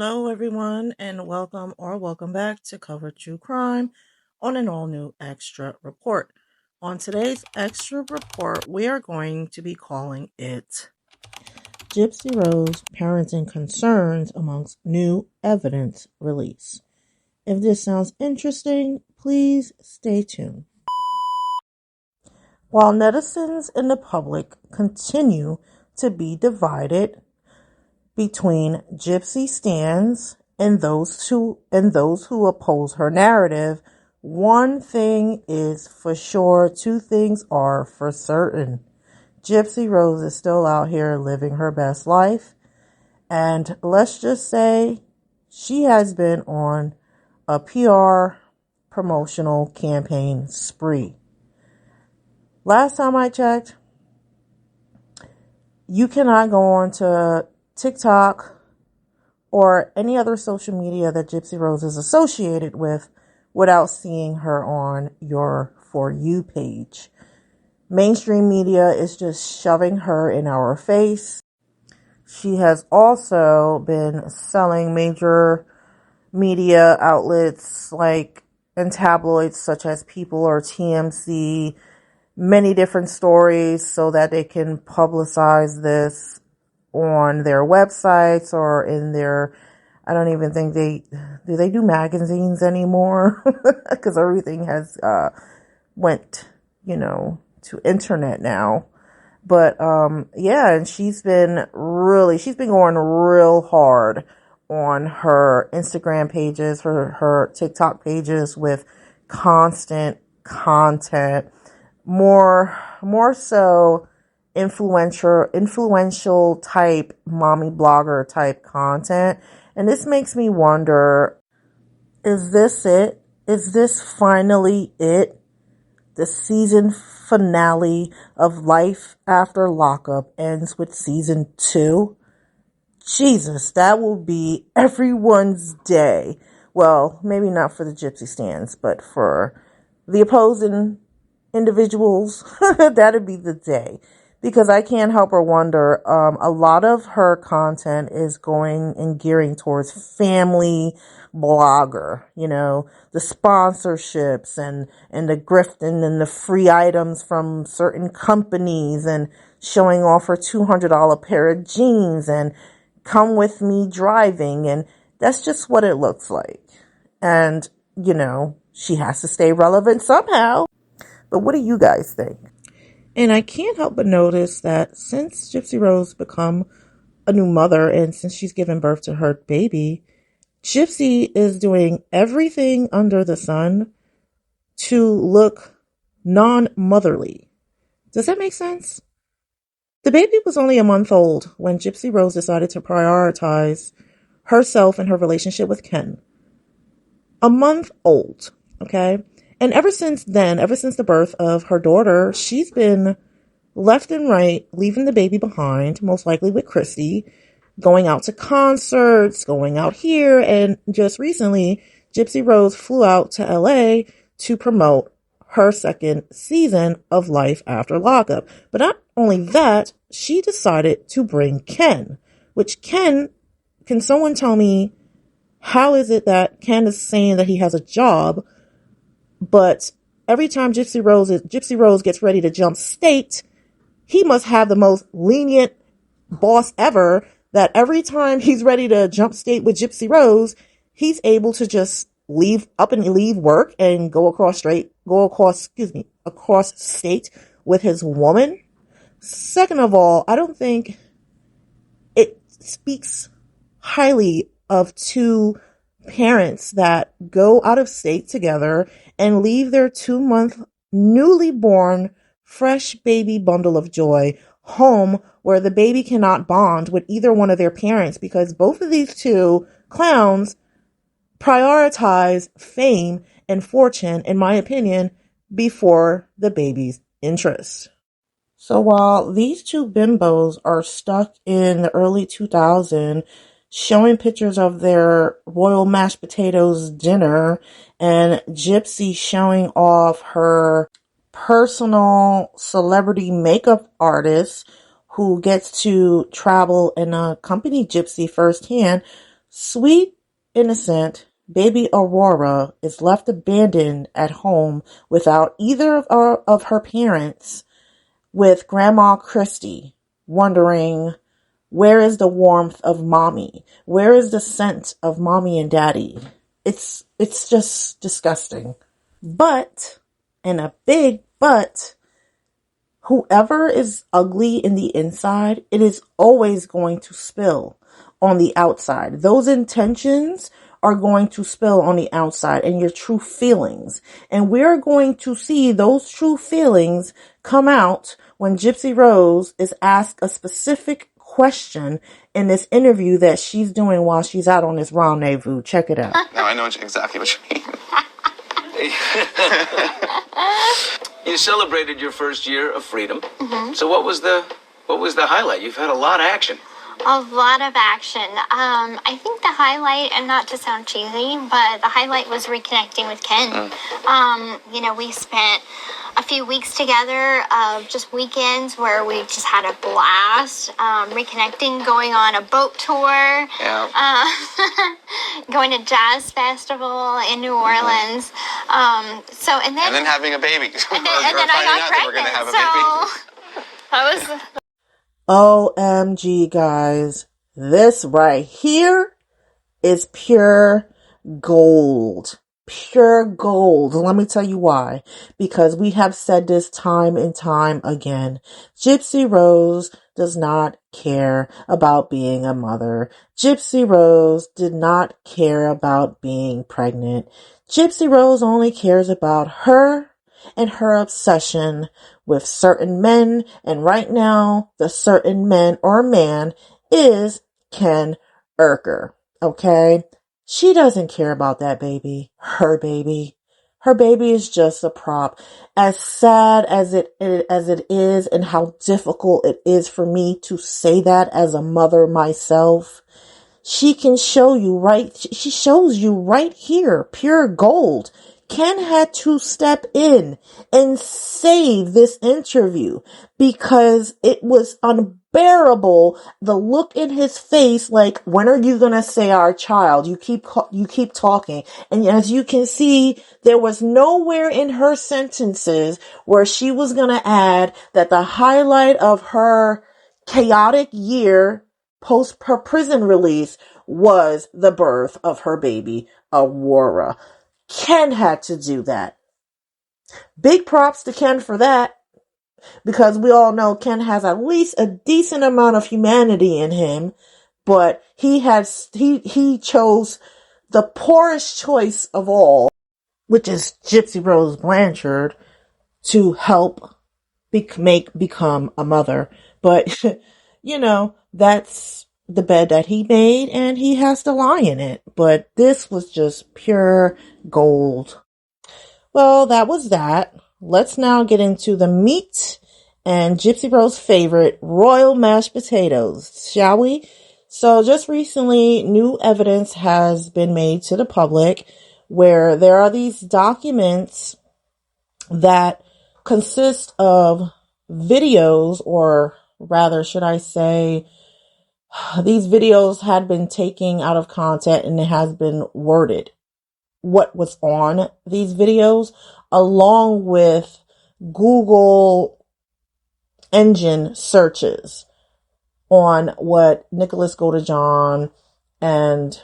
Hello, everyone, and welcome back to Cover True Crime on an all new extra report. On today's extra report, we are going to be calling it Gypsy Rose Parenting Concerns Amongst New Evidence Release. If this sounds interesting, please stay tuned. While netizens in the public continue to be divided between Gypsy stans and those who oppose her narrative, one thing is for sure, two things are for certain. Gypsy Rose is still out here living her best life, and let's just say she has been on a PR promotional campaign spree. Last time I checked, you cannot go on to TikTok or any other social media that Gypsy Rose is associated with without seeing her on your For You page. Mainstream media is just shoving her in our face. She has also been selling major media outlets and tabloids such as People or TMZ many different stories so that they can publicize this on their websites or in their, I don't even think they do magazines anymore because everything has went, to internet now. But and she's been going real hard on her Instagram pages, her TikTok pages with constant content, more so influential type mommy blogger type content. And this makes me wonder, is this it? Is this finally it? The season finale of Life After Lockup ends with season 2. Jesus, that will be everyone's day. Well, maybe not for the Gypsy stans, but for the opposing individuals, that'd be the day. Because I can't help but wonder, a lot of her content is going and gearing towards family blogger, the sponsorships and the grifting and the free items from certain companies and showing off her $200 pair of jeans and come with me driving. And that's just what it looks like. And, she has to stay relevant somehow. But what do you guys think? And I can't help but notice that since Gypsy Rose become a new mother and since she's given birth to her baby, Gypsy is doing everything under the sun to look non-motherly. Does that make sense? The baby was only a month old when Gypsy Rose decided to prioritize herself and her relationship with Ken. A month old, okay? And ever since the birth of her daughter, she's been left and right, leaving the baby behind, most likely with Christy, going out to concerts, going out here. And just recently, Gypsy Rose flew out to LA to promote her second season of Life After Lockup. But not only that, she decided to bring Ken, can someone tell me, how is it that Ken is saying that he has a job, but every time Gypsy Rose gets ready to jump state, he must have the most lenient boss ever, that every time he's ready to jump state with Gypsy Rose, he's able to just leave work and go across state with his woman. Second of all, I don't think it speaks highly of two parents that go out of state together and leave their 2-month newly born fresh baby bundle of joy home, where the baby cannot bond with either one of their parents, because both of these two clowns prioritize fame and fortune, in my opinion, before the baby's interest. So while these two bimbos are stuck in the early 2000s, showing pictures of their royal mashed potatoes dinner, and Gypsy showing off her personal celebrity makeup artist who gets to travel and accompany Gypsy firsthand, Sweet, innocent baby Aurora is left abandoned at home without either of her parents, with Grandma Christie wondering, where is the warmth of mommy? Where is the scent of mommy and daddy? It's just disgusting. But, and a big but, whoever is ugly in the inside, it is always going to spill on the outside. Those intentions are going to spill on the outside, and your true feelings. And we're going to see those true feelings come out when Gypsy Rose is asked a specific question in this interview that she's doing while she's out on this rendezvous. Check it out. Now I know exactly what you mean. You celebrated your first year of freedom. Mm-hmm. So what was the highlight? You've had a lot of action. A lot of action. I think the highlight, and not to sound cheesy, but the highlight was reconnecting with Ken. We spent a few weeks together of just weekends where we just had a blast, reconnecting, going on a boat tour, going to jazz festival in New Orleans. And then having a baby. and then I got pregnant. That was. OMG, guys. This right here is pure gold. Pure gold. Let me tell you why. Because we have said this time and time again. Gypsy Rose does not care about being a mother. Gypsy Rose did not care about being pregnant. Gypsy Rose only cares about her and her obsession with certain men. And right now, the certain men or man is Ken Urker. Okay? She doesn't care about that baby. Her baby. Her baby is just a prop. As sad as it is, and how difficult it is for me to say that as a mother myself, she shows you right here, pure gold. Ken had to step in and save this interview because it was unbearable. The look in his face, like, when are you going to say our child? You keep talking. And as you can see, there was nowhere in her sentences where she was going to add that the highlight of her chaotic year post her prison release was the birth of her baby, Aurora. Ken had to do that. Big props to Ken for that, because we all know Ken has at least a decent amount of humanity in him, but he chose the poorest choice of all, which is Gypsy Rose Blanchard, to help become a mother. But that's the bed that he made, and he has to lie in it. But this was just pure gold. Well, that was that. Let's now get into the meat and Gypsy Rose's favorite, royal mashed potatoes, shall we? So just recently, new evidence has been made to the public where there are these documents that consist of videos, or rather, should I say, these videos had been taken out of context, and it has been worded what was on these videos, along with Google engine searches on what Nicholas Godejohn and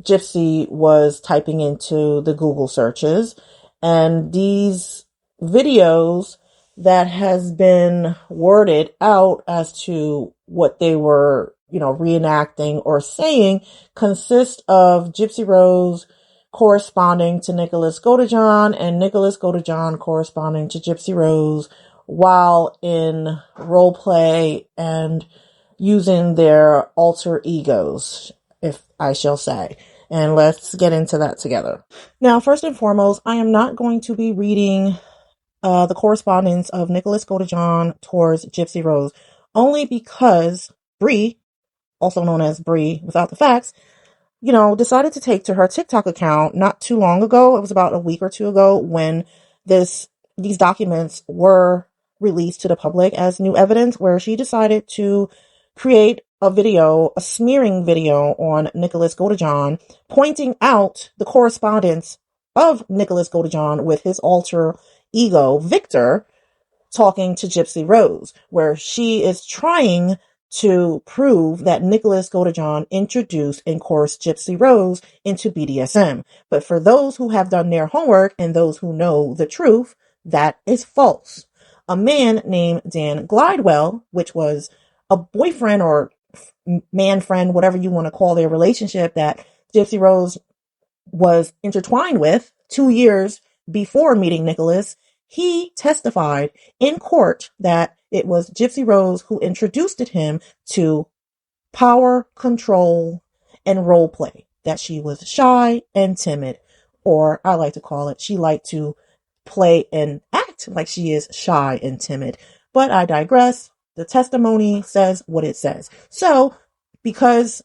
Gypsy was typing into the Google searches. And these videos that has been worded out as to what they were, reenacting or saying, consist of Gypsy Rose corresponding to Nicholas Godejohn and Nicholas Godejohn corresponding to Gypsy Rose while in role play and using their alter egos, if I shall say. And let's get into that together. Now, first and foremost, I am not going to be reading the correspondence of Nicholas Godejohn towards Gypsy Rose, only because Bree, also known as Bree Without the Facts, decided to take to her TikTok account not too long ago. It was about a week or two ago when these documents were released to the public as new evidence, where she decided to create a smearing video on Nicholas Godejohn, pointing out the correspondence of Nicholas Godejohn with his alter ego, Victor, talking to Gypsy Rose, where she is trying to prove that Nicholas Godejohn introduced and coerced Gypsy Rose into BDSM. But for those who have done their homework and those who know the truth, that is false. A man named Dan Glidewell, which was a boyfriend or man friend, whatever you want to call their relationship, that Gypsy Rose was intertwined with 2 years before meeting Nicholas, he testified in court that it was Gypsy Rose who introduced him to power, control, and role play, that she was shy and timid, or I like to call it, she liked to play and act like she is shy and timid. But I digress. The testimony says what it says. So, because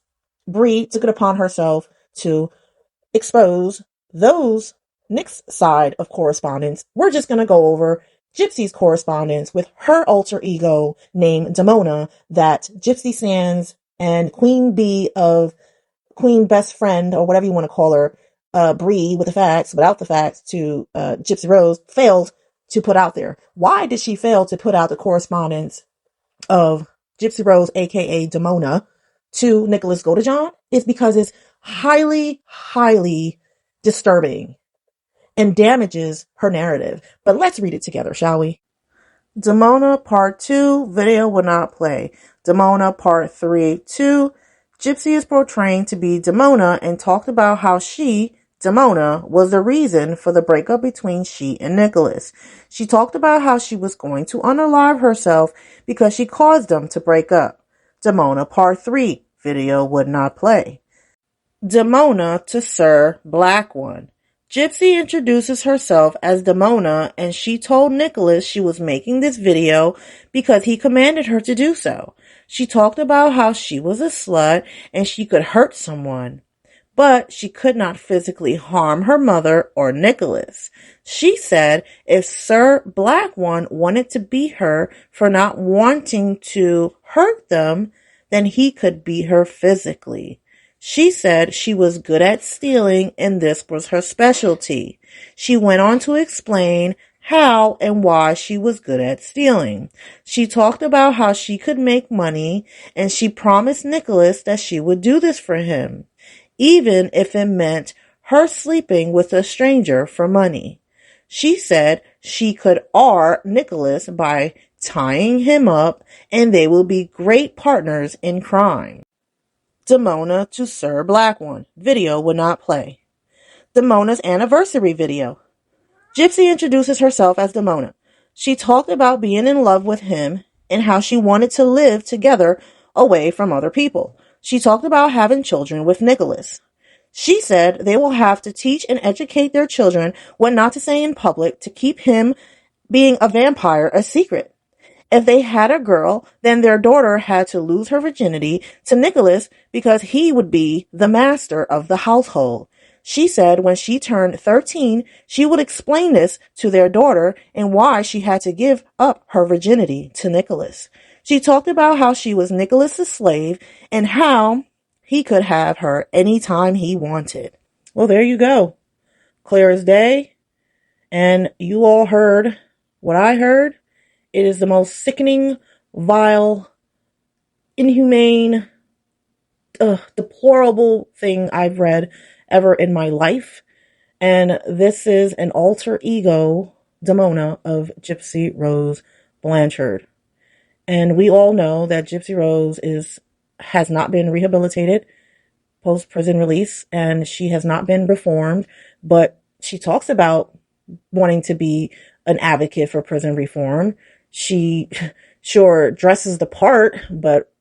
Bree took it upon herself to expose those Nick's side of correspondence, we're just going to go over Gypsy's correspondence with her alter ego named Demona, that Gypsy Sands and Queen Bee of Queen Best Friend, or whatever you want to call her, Bree with the facts, without the facts, to Gypsy Rose, failed to put out there. Why did she fail to put out the correspondence of Gypsy Rose, aka Demona, to Nicholas Godejohn? It's because it's highly, highly disturbing and damages her narrative. But let's read it together, shall we? Demona Part 2, video will not play. Demona Part 3, 2. Gypsy is portraying to be Demona and talked about how she, Demona, was the reason for the breakup between she and Nicholas. She talked about how she was going to unalive herself because she caused them to break up. Demona Part 3, video would not play. Demona to Sir Black One. Gypsy introduces herself as Demona, and she told Nicholas she was making this video because he commanded her to do so. She talked about how she was a slut and she could hurt someone, but she could not physically harm her mother or Nicholas. She said if Sir Black One wanted to beat her for not wanting to hurt them, then he could beat her physically. She said she was good at stealing and this was her specialty. She went on to explain how and why she was good at stealing. She talked about how she could make money and she promised Nicholas that she would do this for him, even if it meant her sleeping with a stranger for money. She said she could R Nicholas by tying him up and they will be great partners in crime. Demona to Sir Black One. Video would not play. Demona's anniversary video. Gypsy introduces herself as Demona. She talked about being in love with him and how she wanted to live together away from other people. She talked about having children with Nicholas. She said they will have to teach and educate their children what not to say in public to keep him being a vampire a secret. If they had a girl, then their daughter had to lose her virginity to Nicholas because he would be the master of the household. She said when she turned 13, she would explain this to their daughter and why she had to give up her virginity to Nicholas. She talked about how she was Nicholas's slave and how he could have her anytime he wanted. Well, there you go. Clear as day. And you all heard what I heard. It is the most sickening, vile, inhumane, deplorable thing I've read ever in my life. And this is an alter ego, Demona, of Gypsy Rose Blanchard. And we all know that Gypsy Rose has not been rehabilitated post-prison release, and she has not been reformed, but she talks about wanting to be an advocate for prison reform. She sure dresses the part, but,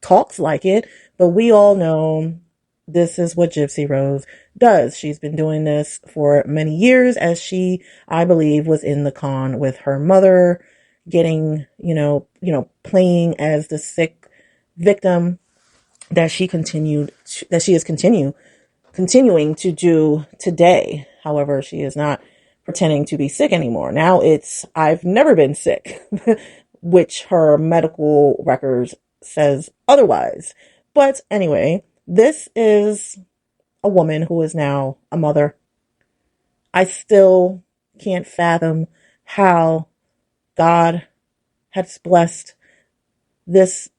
talks like it. But we all know this is what Gypsy Rose does. She's been doing this for many years as she, I believe, was in the con with her mother, getting, playing as the sick victim that she is continuing to do today. However, she is not pretending to be sick anymore. Now it's, I've never been sick, which her medical records says otherwise. But anyway, this is a woman who is now a mother. I still can't fathom how God has blessed this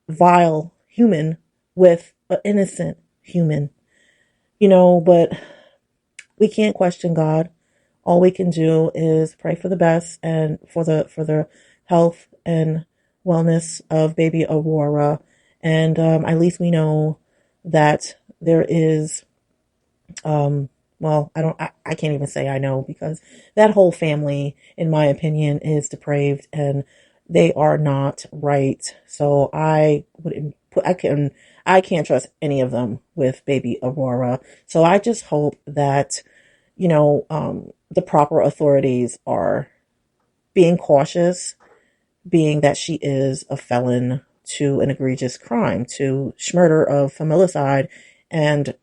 vile human with an innocent human. But we can't question God. All we can do is pray for the best and for the health and wellness of baby Aurora. And at least we know that there is, I can't even say I know, because that whole family, in my opinion, is depraved and they are not right. So I can't trust any of them with baby Aurora. So I just hope that, the proper authorities are being cautious, being that she is a felon to an egregious crime, to murder of familicide. And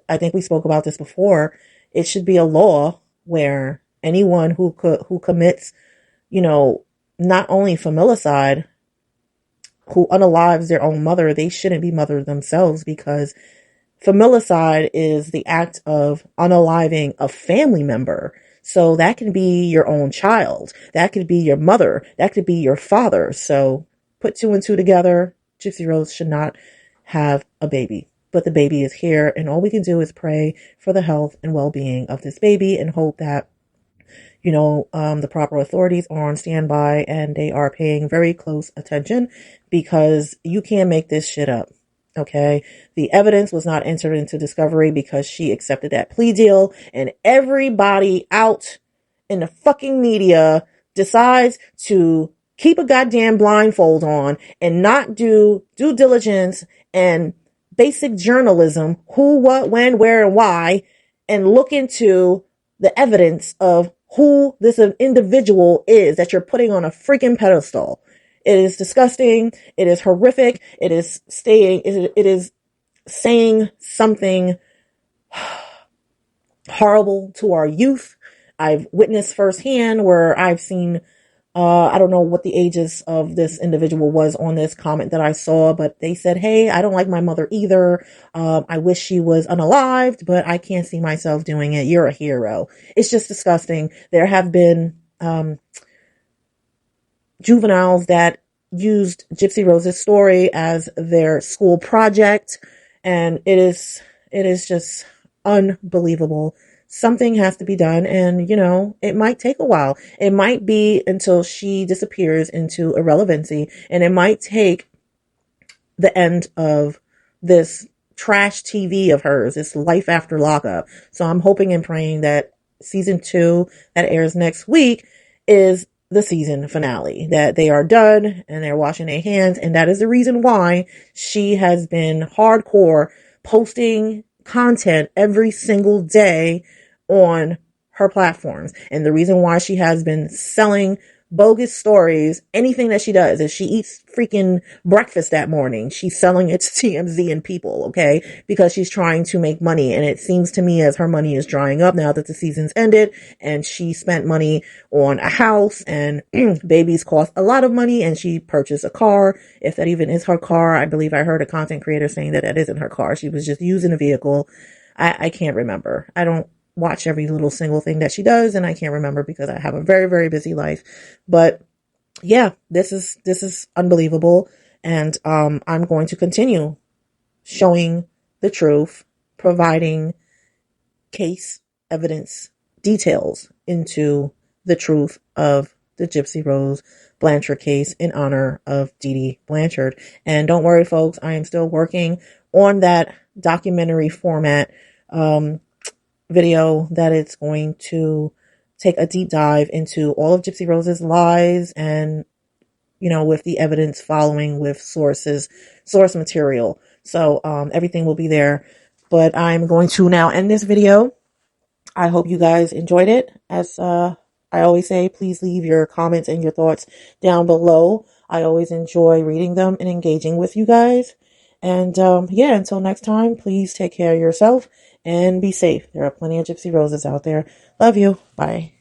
I think we spoke about this before. It should be a law where anyone who commits, not only familicide, who unalives their own mother, they shouldn't be mothered themselves, because familicide is the act of unaliving a family member. So that can be your own child. That could be your mother. That could be your father. So put 2 and 2 together. Gypsy Rose should not have a baby. But the baby is here, and all we can do is pray for the health and well-being of this baby and hope that, the proper authorities are on standby and they are paying very close attention, because you can't make this shit up. Okay. The evidence was not entered into discovery because she accepted that plea deal, and everybody out in the fucking media decides to keep a goddamn blindfold on and not do due diligence and basic journalism, who, what, when, where, and why, and look into the evidence of who this individual is that you're putting on a freaking pedestal. It is disgusting. It is horrific. It is saying something horrible to our youth. I've witnessed firsthand where I've seen, I don't know what the ages of this individual was on this comment that I saw, but they said, hey, I don't like my mother either. I wish she was unalived, but I can't see myself doing it. You're a hero. It's just disgusting. There have been, juveniles that used Gypsy Rose's story as their school project, and it is just unbelievable. Something has to be done, and it might take a while. It might be until she disappears into irrelevancy, and it might take the end of this trash TV of hers, this life after lockup. So I'm hoping and praying that season 2 that airs next week is the season finale, that they are done and they're washing their hands. And that is the reason why she has been hardcore posting content every single day on her platforms. And the reason why she has been selling bogus stories, anything that she does, if she eats freaking breakfast that morning, she's selling it to TMZ and people, okay? Because she's trying to make money. And it seems to me as her money is drying up now that the season's ended, and she spent money on a house, and babies cost a lot of money, and she purchased a car. If that even is her car, I believe I heard a content creator saying that that isn't her car. She was just using a vehicle. I can't remember. I don't watch every little single thing that she does, and I can't remember because I have a very, very busy life. But yeah, this is unbelievable. And I'm going to continue showing the truth, providing case evidence details into the truth of the Gypsy Rose Blanchard case in honor of Dee Dee Blanchard. And don't worry, folks, I am still working on that documentary format video that it's going to take a deep dive into all of Gypsy Rose's lies, and with the evidence following with source material. So everything will be there. But I'm going to now end this video. I hope you guys enjoyed it. As I always say, please leave your comments and your thoughts down below. I always enjoy reading them and engaging with you guys. And until next time, please take care of yourself and be safe. There are plenty of Gypsy Roses out there. Love you. Bye.